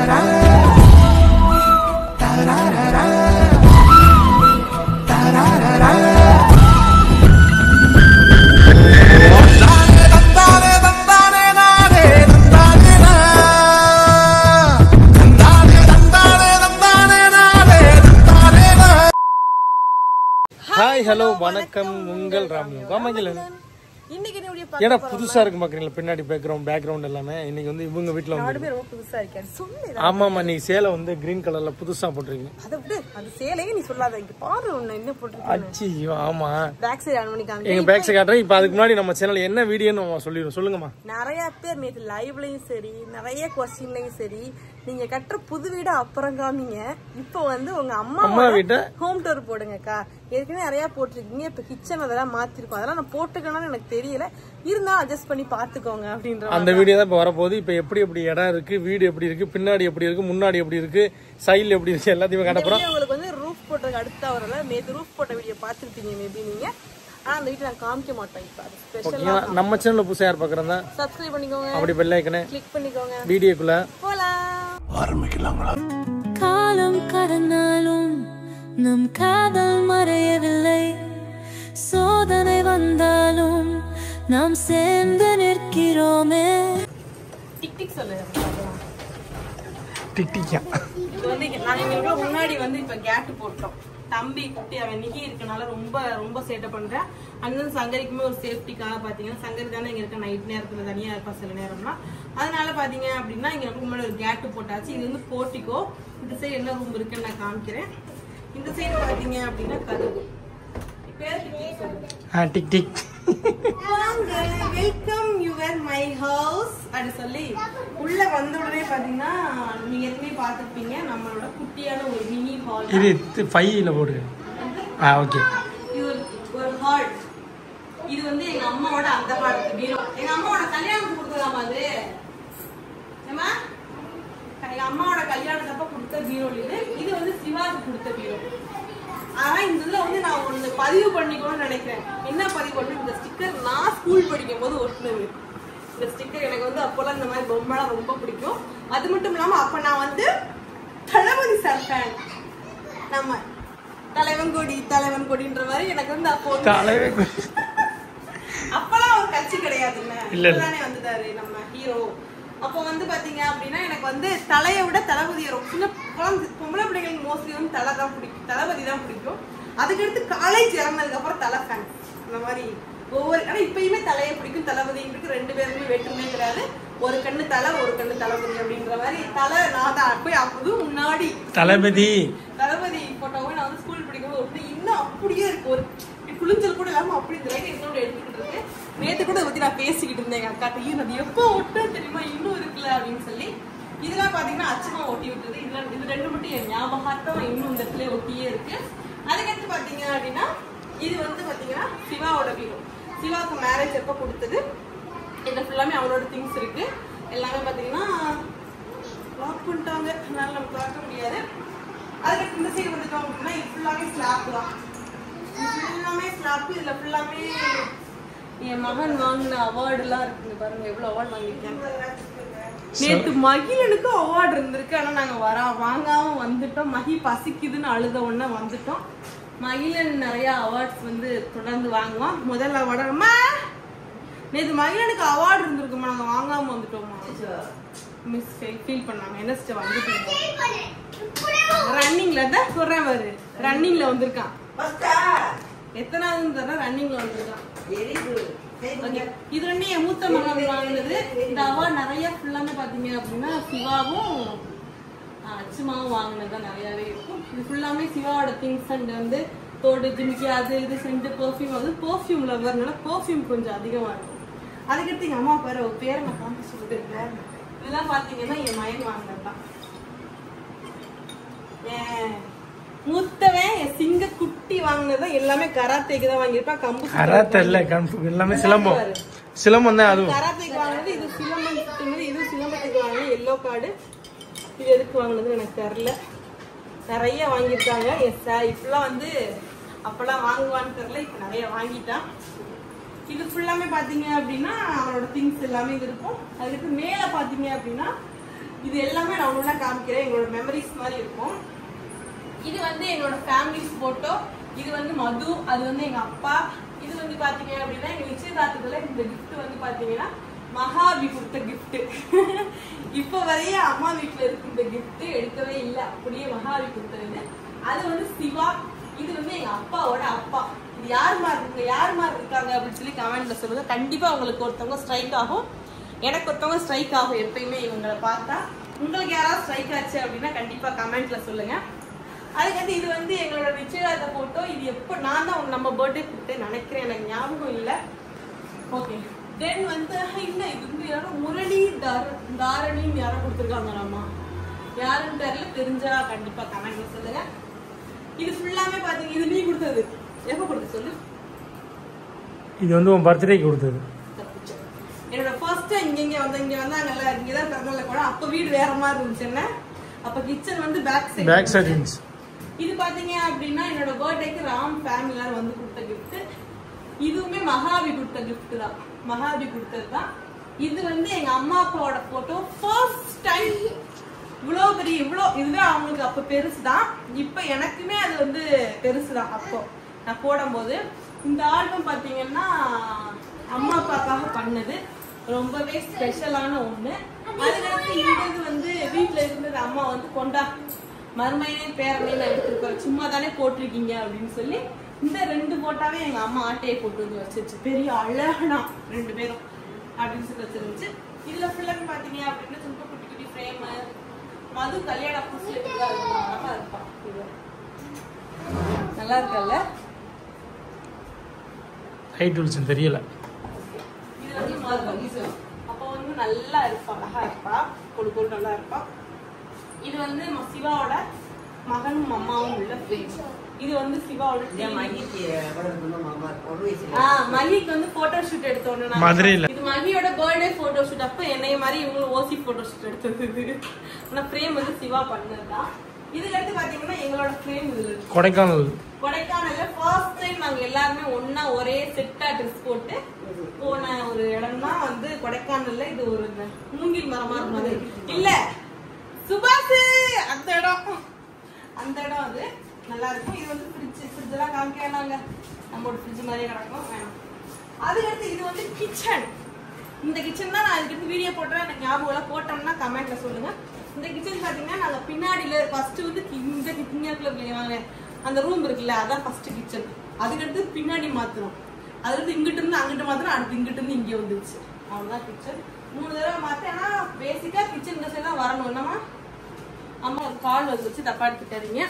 Hi hello வணக்கம் உங்கள் ராமு வாமங்கிலன். ஏன்னா புதுசா இருக்கு பாக்குறீங்களா பின்னாடி பேக்ரவுண்ட் எல்லாமே. இன்னைக்கு வந்து இவங்க வீட்டுல வந்து புதுசா இருக்கேன். ஆமாமா நீ சேலை வந்து கிரீன் கலர்ல புதுசா போட்டிருக்கீங்க. அதை விட்டு அந்த சேலையே நீ சொல்லாத. இங்க பாரு ஒண்ணு என்ன போட்டிருக்கேன். அச்சியோ ஆமா பேக் சைடு ஆன் பண்ணி காமிங்க. எங்க பேக் சைடு காட்டுறேன். இப்போ அதுக்கு முன்னாடி நம்ம சேனல் என்ன வீடியோன்னு சொல்லிடுவோம். சொல்லுங்கம்மா. நிறைய பேர் நேற்று லைவ்லயும் சரி நிறைய கொஸ்டின்லயும் சரி நீங்க கட்டுற புது வீடு அப்புறம் காமிங்க. இப்போ வந்து உங்க அம்மா வீட்டை ஹோம் டூர் போடுங்கக்கா. ஏற்கனவே நிறைய போட்டிருக்கீங்க. இப்ப கிச்சன் அதெல்லாம் மாத்திருக்கோம். அதெல்லாம் நான் போட்டுக்கணும்னு எனக்கு தெரியல. இருந்தா அட்ஜஸ்ட் பண்ணி பாத்துக்கோங்க அப்படின்ற அந்த வீடியோ தான் இப்ப வரப்போகுது. இப்ப எப்படி எப்படி இடம் இருக்கு, வீடு எப்படி இருக்கு, பின்னாடி எப்படி இருக்கு, முன்னாடி எப்படி இருக்கு, சைடுல எப்படி இருக்கு எல்லாத்தையுமே காட்ட போறோம். உங்களுக்கு வந்து ரூஃப் போட்டதுக்கு அடுத்த வரல நேற்று ரூஃப் போட்ட வீடியோ பாத்துருப்பீங்க மேபி நீங்க. ஆனா அந்த வீட்டுல நான் காமிக்க மாட்டேன். இப்ப அது ஸ்பெஷலா நம்ம சேனல்ல புதுசா யார் பாக்குறதா சப்ஸ்கிரைப் பண்ணிக்கோங்க. அப்படி பெல் ஐகானை கிளிக் பண்ணிக்கோங்க. வீடியோக்குள்ள போலாம். ஆரம்பிக்கலாங்களா? காலம் கடந்தாலும் நம் காதல் மறையவில்லை. சோதனை வந்தாலும் நாம் சேர்ந்து நிற்கிறோமே. டிக் டிக் சொல்லுங்க. டிக் டிக்கா வந்து நாங்க இங்க முன்னாடி வந்து இப்ப கேட் போட்டோம். தம்பி குட்டி அவன் நிகி இருக்கனால ரொம்ப ரொம்ப சேட்டை பண்றேன். அண்ணன் சங்கரிக்குமே ஒரு சேஃப்டிக்காக பாத்தீங்கன்னா சங்கரி தானே இங்க இருக்க நைட் நேரத்துல தனியா இருப்பா சில நேரம்னா. அதனால பாத்தீங்க அப்படின்னா இங்க முன்னாடி ஒரு கேட் போட்டாச்சு. இது வந்து போர்ட்டிகோ. இந்த சைடு என்ன ரூம் இருக்குன்னு நான் காமிக்கிறேன். இந்த சைடு பாத்தீங்க அப்படின்னா கதவு. Tick tick welcome your my house அப்படி சொல்லி உள்ள வந்த உடனே பாத்தீங்கன்னா நீங்க ஏற்கனவே பாத்துருப்பீங்க நம்மளோட குட்டியான ஒரு மினி ஹால். இது 5ல போடுங்க. ஓகே. இது ஒரு ஹால். இது வந்து எங்க அம்மாவோட அந்த காலத்து பீரோ. எங்க அம்மாவோட கல்யாணத்துக்கு கொடுத்ததாமா அது. ஏமா எங்க அம்மாவோட கல்யாணத்தப்ப கொடுத்த பீரோ இது. இது வந்து சிவாக்கு கொடுத்த பீரோ. ஆனா இதுல வந்து நான் ஒண்ணு பதிவு பண்ணிக்கணும்னு நினைக்கிறேன். என்ன பதிவு பண்ணு? இந்த ஸ்டிக்கர் நான் ஸ்கூல் படிக்கும் போது ஒட்டுனது. இந்த ஸ்டிக்கர் எனக்கு வந்து அப்போல்லாம் இந்த மாதிரி பொம்மைலாம் ரொம்ப பிடிக்கும். அது மட்டும் இல்லாம அப்ப நான் வந்து தளபதி சார் ஃபேன். நம்ம தலைவன் கொடின்ற மாதிரி எனக்கு வந்து அப்போ அப்பெல்லாம் ஒரு கட்சி கிடையாதுங்க. இப்பதானே வந்துட்டாரு நம்ம ஹீரோ. அப்போ வந்து பாத்தீங்க அப்படின்னா எனக்கு வந்து தலையை விட தளபதியை ரொம்ப பொம்பளை பிள்ளைங்களுக்கு மோஸ்ட்லி வந்து தளபதி தான் பிடிக்கும். அதுக்கடுத்து காலேஜ் இறந்ததுக்கு அப்புறம் தலை ஃபேன். அந்த மாதிரி ஒவ்வொரு ஆனா இப்பயுமே தலையை பிடிக்கும் தளபதியும் பிடிக்கும். ரெண்டு பேருமே வேற்றுமே கிடையாது. ஒரு கண்ணு தலை ஒரு கண்ணு தளபதி அப்படின்ற மாதிரி தலை நான் தான் போய் அப்போதும் முன்னாடி தளபதி போட்டோவை நான் வந்து ஸ்கூல் படிக்கும்போது இன்னும் அப்படியே இருக்கு. ஒரு குளிஞ்சல் கூட இல்லாம அப்படி இந்த லைட் என்னோட எடுத்துக்கிட்டு இருக்கு. நேற்று கூட பத்தி நான் பேசிக்கிட்டு இருந்தேன் எங்க அக்காட்ட. அது எப்போ ஒட்டு தெரியுமா இன்னும் இருக்குல்ல அப்படின்னு சொல்லி. இதெல்லாம் பாத்தீங்கன்னா அச்சமா ஒட்டி விட்டுருது. இது ரெண்டு மட்டும் என் ஞாபகார்த்தம் இன்னும் இந்த இடத்துல ஒட்டியே இருக்கு. அதுக்கடுத்து பாத்தீங்க அப்படின்னா இது வந்து பாத்தீங்கன்னா சிவாவோட பீரோ. சிவாவுக்கு மேரேஜ் எப்ப கொடுத்தது. இதுல ஃபுல்லாமே அவனோட திங்ஸ் இருக்கு. எல்லாமே பாத்தீங்கன்னா லாக் பண்ணிட்டாங்க. அதனால நம்ம பார்க்க முடியாது. அதுக்கடுத்து இந்த சைடு வந்துட்டோம் அப்படின்னா இது ஃபுல்லாமே ஸ்லாப் தான். எல்லாமே ஸ்லாப். இதுல ஃபுல்லாமே என் மகன் வாங்கின அவார்டு எல்லாம் இருக்குங்க. பாருங்க எவ்வளவு அவார்டு வாங்கியிருக்கேன். நேற்று மகிழனுக்கு அவார்டு இருந்திருக்கு. ஆனா நாங்க வாங்காம வந்துட்டோம். மகி பசிக்குதுன்னு அழுத உடனே வந்துட்டோம். மகிழன் நிறைய அவார்ட்ஸ் வந்து தொடர்ந்து வாங்குவான். முதல் அவார்டு அம்மா நேற்று மகிழனுக்கு அவார்டு இருந்திருக்குமா நாங்க வாங்காம வந்துட்டோமா மிஸ் ஃபீல் பண்ணாங்க. என்ன சிஸ்டர் வந்துட்டு ரன்னிங்ல தான் சொல்றேன் பாரு. ரன்னிங்ல வந்திருக்கான். எத்தனாவது ரன்னிங்ல வந்திருக்கான். இது ரெண்டு என் மூத்த மகன் வாங்கினது. இந்த அவார்டு நிறைய ஃபுல்லாமே பாத்தீங்க அப்படின்னா சிவாவும் அச்சுமாவும் வாங்கினதுதான் நிறையவே இருக்கும். இது ஃபுல்லாமே சிவாவோட திங்ஸ் அண்ட் வந்து தோடு ஜிமிக்கி அது இது செஞ்சு பெர்ஃபியூம். அது பெர்ஃபியூம் லவர்னால பெர்ஃபியூம் கொஞ்சம் அதிகமா இருக்கும். அதுக்கடுத்து எங்க அம்மா பேர ஒரு பேரை நான் காமிச்சு சொல்லிருக்கேன். இதெல்லாம் பாத்தீங்கன்னா என் மயன் வாங்கினதுதான். மூத்தவன் என் சிங்க குட்டி வாங்கினதான் எல்லாமே கராத்தேக்கு தான் வாங்கியிருப்பான். கம்பு கராத்தே இல்ல எல்லாமே சிலம்பம் தான். அது கராத்தேக்கு வாங்கினது. இது சிலம்பம் சுத்துனது. இது சிலம்பத்துக்கு வாங்கினது. Yellow card. இது எதுக்கு வாங்கினது எனக்கு தெரியல. நிறைய வாங்கியிருக்காங்க. இப்பெல்லாம் வந்து அப்பெல்லாம் வாங்குவான்னு தெரியல. இப்ப நிறைய வாங்கிட்டான். இது ஃபுல்லாமே பாத்தீங்க அப்படின்னா அவனோட திங்ஸ் எல்லாமே இது இருக்கும். அதுக்கு மேல பாத்தீங்க அப்படின்னா இது எல்லாமே நான் ஒண்ணா காமிக்கிறேன். எங்களோட மெமரிஸ் மாதிரி இருக்கும். இது வந்து எங்களோட ஃபேமிலிஸ் போட்டோ. இது வந்து மது, அது வந்து எங்க அப்பா. இது வந்து பாத்தீங்க அப்படின்னா எங்க நிச்சயதார்த்தத்துல இந்த கிஃப்ட் வந்து பாத்தீங்கன்னா மகாவி கொடுத்த கிஃப்ட். இப்ப வரைய அம்மா வீட்டுல இருக்கு இந்த கிஃப்ட், எடுக்கவே இல்லை, அப்படியே மகாவி கொடுத்தது. அது வந்து சிவா. இது வந்து எங்க அப்பாவோட அப்பா. இது யார் மாதிரி இருக்காங்க அப்படின்னு சொல்லி கமெண்ட்ல சொல்லுங்க. கண்டிப்பா உங்களுக்கு ஒருத்தவங்க ஸ்ட்ரைக் ஆகும், எனக்கு ஒருத்தவங்க ஸ்ட்ரைக் ஆகும். எப்பயுமே இவங்களை பார்த்தா உங்களுக்கு யாராவது ஸ்ட்ரைக் ஆச்சு அப்படின்னா கண்டிப்பா கமெண்ட்ல சொல்லுங்க. அதுக்கடுத்து இது வந்து எங்களோட நிச்சயதார்த்த போட்டோ. இது எப்போ நான் தான் நம்ம பர்த்டே கொடுத்தேன் நினைக்கிறேன், எனக்கு ஞாபகம் இல்லை. ஓகே, தென் வந்து இல்லை, இது வந்து யாரும் முரளி தாரணின்னு யாரும் கொடுத்துருக்காங்களாமா, யாருன்னு தெரியல, தெரிஞ்சா கண்டிப்பா கமெண்ட்ல சொல்லுங்க. இது ஃபுல்லாமே பாத்தீங்க, இது நீ கொடுத்தது. எப்ப கொடுத்து சொல்லு? இது வந்து உன் பர்த்டேக்கு கொடுத்தது. என்னோட ஃபர்ஸ்ட் இங்க வந்தாங்கல்ல, இங்கதான் பிறந்தல கூட. அப்ப வீடு வேற மாதிரி இருந்துச்சு என்ன. அப்ப கிச்சன் வந்து பேக் சைடு இருந்துச்சு. இது பாத்தீங்க அப்படின்னா என்னோட பர்த்டேக்கு ராம் ஃபேமிலியார வந்து கொடுத்த கிஃப்ட். இதுவுமே மகாவி கொடுத்த கிஃப்ட் தான், மகாவி கொடுத்தது தான். இது வந்து எங்க அம்மா அப்பாவோட போட்டோ. ஃபர்ஸ்ட் டைம் இவ்வளவு பெரிய இதுவே அவங்களுக்கு அப்ப பெருசுதான். இப்ப எனக்குமே அது வந்து பெருசுதான் அப்போ நான் போடும்போது. இந்த ஆல்பம் பாத்தீங்கன்னா அம்மா அப்பாக்காக பண்ணது, ரொம்பவே ஸ்பெஷலான ஒண்ணு. அதுக்கடுத்து இந்த வந்து வீட்டுல இருந்தது. அம்மா வந்து கொண்டா மருமையே பேரனே நான் எடுத்துருக்கோம், சும்மா தானே போட்டிருக்கீங்க அப்படின்னு சொல்லி இந்த 2 போட்டாவே எங்க அம்மா ஆட்டையை போட்டு வந்து வச்சிருச்சு. பெரிய அழகனா 2 பேரும் அப்படின்னு சொல்லி வச்சிருந்துச்சு. இதுல ஃபுல்லாமே பாத்தீங்க அப்படின்னா சும்மா குட்டி குட்டி ஃப்ரேம். மது கல்யாண புதுசுல இருப்பா, நல்லா இருக்கல்ல, தெரியல. இது வந்து மது அப்ப வந்து நல்லா இருப்பா, அழகா இருப்பா, கொடு நல்லா இருப்பா. இது வந்து சிவாவோட மகனும் அம்மாவும் உள்ள ஃப்ரேம். இது வந்து சிவாவோட மகிக்கு வந்து போட்டோ ஷூட் எடுத்தோன்னு மதுரையில. இது மகியோட பர்த்டே போட்டோ ஷூட். அப்ப என்னைய மாதிரி இவங்களும் ஓசி போட்டோ ஷூட் எடுத்தது. ஆனா ஃப்ரேம் வந்து சிவா பண்ணதுதான். இதுல இருந்து பாத்தீங்கன்னா எங்களோட ஃப்ரேம் இதுல கொடைக்கானல்ல ஃபர்ஸ்ட் டைம் நாங்க எல்லாருமே ஒன்னா ஒரே செட்டா ட்ரெஸ் போட்டு போன ஒரு இடம் தான் வந்து கொடைக்கானல்ல. இது ஒரு மூங்கில் மரமா இருந்தது இல்ல சுபாஷ், அந்த இடம் அது நல்லா இருக்கும். இது வந்து ஃப்ரிட்ஜ் எல்லாம் காமிக்கலாங்க, நம்மளோட ஃப்ரிட்ஜ் மாதிரியே கிடக்கும், வேணும். அதுக்கடுத்து இது வந்து கிச்சன். இந்த கிச்சன் தான் நான் அதுக்கு வீடியோ போட்டேன், எனக்கு ஞாபகம் போட்டோம்னா கமெண்ட்ல சொல்லுங்க. இந்த கிச்சன் பாத்தீங்கன்னா நாங்க பின்னாடியில ஃபர்ஸ்ட் வந்து இந்த கிச்சன் அந்த ரூம் இருக்குல்ல, அதான் ஃபர்ஸ்ட் கிச்சன். அதுக்கடுத்து பின்னாடி மாத்திரம், அதுக்கடுத்து இங்கிட்டு இருந்து அங்கிட்டு மாத்திரம், அடுத்து இங்கிட்டு இருந்து இங்கே வந்துருச்சு. அவ்வளவுதான் கிச்சன். 3 தடவை மாத்தேன். ஆனா பேசிக்கா கிச்சன் இந்த சைடு தான் வரணும். என்னமா அம்மா கால் வச்சு தப்பா எடுத்துக்காதீங்க.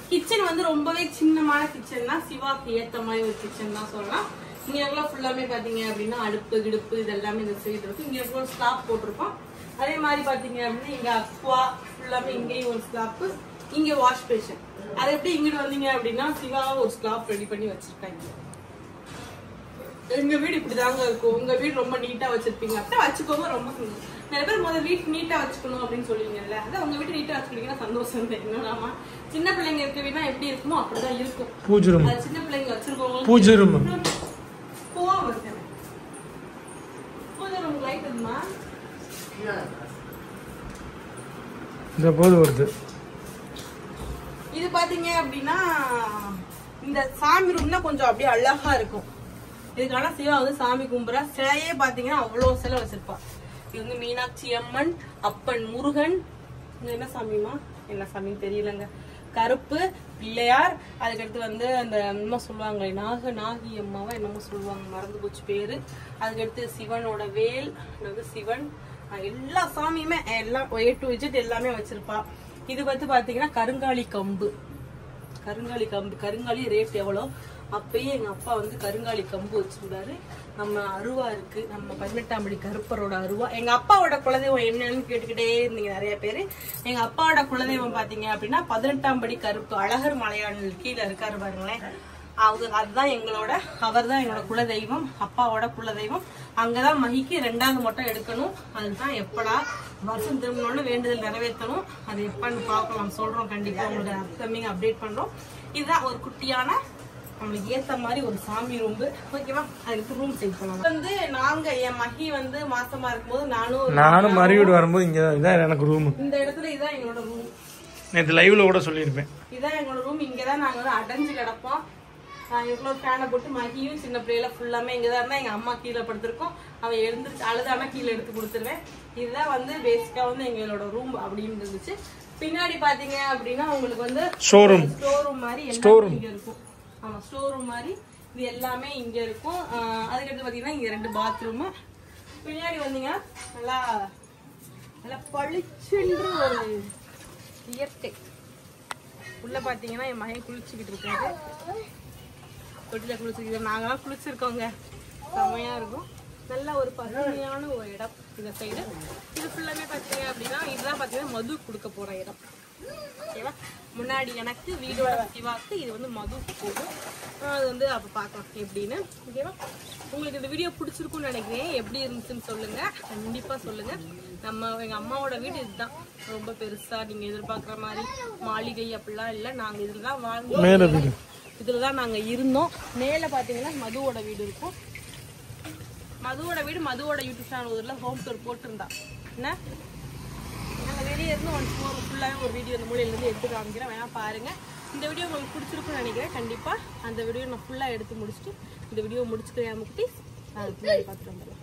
கிச்சன் வந்து ரொம்பவே சின்னமான கிச்சன் தான், சிவாக்கு ஏத்த மாதிரி ஒரு கிச்சன் தான் சொல்லலாம். இங்க எவ்வளவு ஃபுல்லாமே பாத்தீங்க அப்படின்னா அடுப்பு கிடுப்பு இது எல்லாமே இந்த சைடு இருக்கும். இங்க எவ்வளவு ஸ்லாப் போட்டிருக்கோம். அதே மாதிரி பாத்தீங்க அப்படின்னா இங்க அக்வா ஃபுல்லாமே, இங்கேயும் ஒரு ஸ்லாப், இங்க வாஷ் பேஷன். அதை எப்படி இங்கிட்டு வந்தீங்க அப்படின்னா சிவா ஒரு ஸ்லாப் ரெடி பண்ணி வச்சிருக்காங்க. எங்க வீடு இப்படிதாங்க இருக்கும். உங்க வீடு ரொம்ப நீட்டா வச்சிருப்பீங்க, அப்படியே வச்சுக்கோங்க. ரொம்ப நிறைய பேர் முதல்ல வீட்டு நீட்டா வச்சுக்கணும் அப்படின்னு சொல்லுவீங்கல்ல, அதான் உங்க வீட்டு நீட்டா வச்சுக்கிட்டீங்கன்னா சந்தோஷம். என்னன்னா சின்ன பிள்ளைங்க இருக்க வீடுனா எப்படி இருக்குமோ அப்படிதான் இருக்கும். அது சின்ன பிள்ளைங்க வச்சிருக்கோங்க பூஜை ரூம் லைட் இருக்குமா இந்த போது வருது. இது பாத்தீங்க அப்படின்னா இந்த சாமி ரூம்னா கொஞ்சம் அப்படியே அழகா இருக்கும். இதுக்கான சிவா வந்து சாமி கும்புறா. சிலையே பாத்தீங்கன்னா அவ்வளவு சிலை வச்சிருப்பா. இது வந்து மீனாட்சி அம்மன், அப்பன் முருகன், என்ன சாமிமா என்ன சாமின்னு தெரியலங்க, கருப்பு பிள்ளையார். அதுக்கடுத்து வந்து அந்த என்னமோ சொல்லுவாங்களே நாகி அம்மாவா என்னமோ சொல்லுவாங்க, மறந்து போச்சு பேரு. அதுக்கடுத்து சிவனோட வேல், அதாவது சிவன், எல்லா சாமியுமே எல்லாம் A to Z எல்லாமே வச்சிருப்பா. இது வந்து பாத்தீங்கன்னா கருங்காலி கம்பு. கருங்காலி ரேட் எவ்வளோ, அப்பயே எங்க அப்பா வந்து கருங்காலி கம்பு வச்சிருந்தாரு. நம்ம அருவா இருக்கு, நம்ம 18ஆம் படி கருப்பரோட அருவா. எங்க அப்பாவோட குலதெய்வம் என்னன்னு கேட்டுக்கிட்டே இருந்தீங்க நிறைய பேரு. எங்க அப்பாவோட குலதெய்வம் பாத்தீங்க அப்படின்னா 18ஆம் படி கருப்பு, அழகர் மலையாள கீழே இருக்காரு பாருங்களேன், அதுதான் அவர் தான் எங்களோட குலதெய்வம், அப்பாவோட குலதெய்வம். அங்கதான் மகிக்கு 2வது மொட்டை எடுக்கணும். அதுதான் எப்படா வருஷம் திரும்பணும்னு வேண்டுதல் நிறைவேற்றணும். அது எப்பன்னு பார்க்கலாம், சொல்றோம் கண்டிப்பா, உங்களுக்கு அப்கமிங் அப்டேட் பண்றோம். இதுதான் ஒரு குட்டியான நம்மளுக்கு ஏத்த மாதிரி ஒரு சாமி ரூம். ஓகேவா? அதுக்கு ரூம் செட் பண்ணலாம். வந்து நாங்க என் மகி வந்து மாசமா இருக்கும்போது நானும் மறுவீடு வரும்போது இதான் எனக்கு ரூம். இந்த இடத்துல இதான் எங்களோட ரூம். நேற்று லைவ்ல கூட சொல்லியிருப்பேன். இதான் எங்களோட ரூம். இங்கதான் நாங்க வந்து அடைஞ்சு கிடப்போம். இவ்வளோ ஃபேனை போட்டு மகியும் சின்ன பிள்ளையில ஃபுல்லாமே இங்கே தான் இருந்தால் எங்கள் அம்மா கீழே படுத்திருக்கோம். அவன் எழுந்திரிச்சு அழுதானா கீழே எடுத்து கொடுத்துருவேன். இதுதான் வந்து பேசிக்காக வந்து எங்களோட ரூம் அப்படின்னு இருந்துச்சு. பின்னாடி பார்த்தீங்க அப்படின்னா உங்களுக்கு வந்து ஸ்டோர் ரூம் மாதிரி எல்லாம் இங்கே இருக்கும். ஆமாம், ஸ்டோர் ரூம் மாதிரி இது எல்லாமே இங்கே இருக்கும். அதுக்கடுத்து பார்த்தீங்கன்னா இங்கே 2 பாத்ரூமு. பின்னாடி வந்தீங்கன்னா நல்லா நல்லா பளிச்சென்று ஒரு இயற்கை. உள்ள பார்த்தீங்கன்னா என் மகன் குளிச்சுக்கிட்டு இருக்காரு. தொட்டில குளிச்சுக்கிட்டு நாங்களாம் குளிச்சிருக்கோங்க. செம்மையா இருக்கும். நல்ல ஒரு பசுமையான ஒரு இடம் இந்த சைடு. இது ஃபுல்லாமே பார்த்தீங்க அப்படின்னா இதுதான் பார்த்தீங்கன்னா மது கொடுக்க போற இடம். ஓகேவா? முன்னாடி எனக்கு வீடோட சிவாக்கு இது வந்து மது போகும். அது வந்து அப்போ பார்க்கலாம் எப்படின்னு. ஓகேவா? உங்களுக்கு இந்த வீடியோ பிடிச்சிருக்குன்னு நினைக்கிறேன். எப்படி இருந்துச்சுன்னு சொல்லுங்க, கண்டிப்பா சொல்லுங்க. எங்க அம்மாவோட வீடு இதுதான். ரொம்ப பெருசா நீங்க எதிர்பார்க்குற மாதிரி மாளிகை அப்படிலாம் இல்லை. நாங்க இதுலதான் வாழ்ந்தோம். இதுலதான் நாங்க இருந்தோம். மேல பாத்தீங்கன்னா மதுவோட வீடு இருக்கும். மதுவோட யூடியூப் சேனல் ஹோம் டூர் போட்டிருந்தா. என்ன நாங்கள் வெளியே இருந்து ஃபுல்லாகவே ஒரு வீடியோ இந்த மூலையில இருந்து எடுத்து காமிக்கிறேன், வேணா பாருங்க. இந்த வீடியோ உங்களுக்கு பிடிச்சிருக்குன்னு நினைக்கிறேன். கண்டிப்பா அந்த வீடியோ நான் ஃபுல்லா எடுத்து முடிச்சுட்டு இந்த வீடியோ முடிச்சுக்கிறேன். முக்கிய பார்த்துட்டு வந்துடலாம்.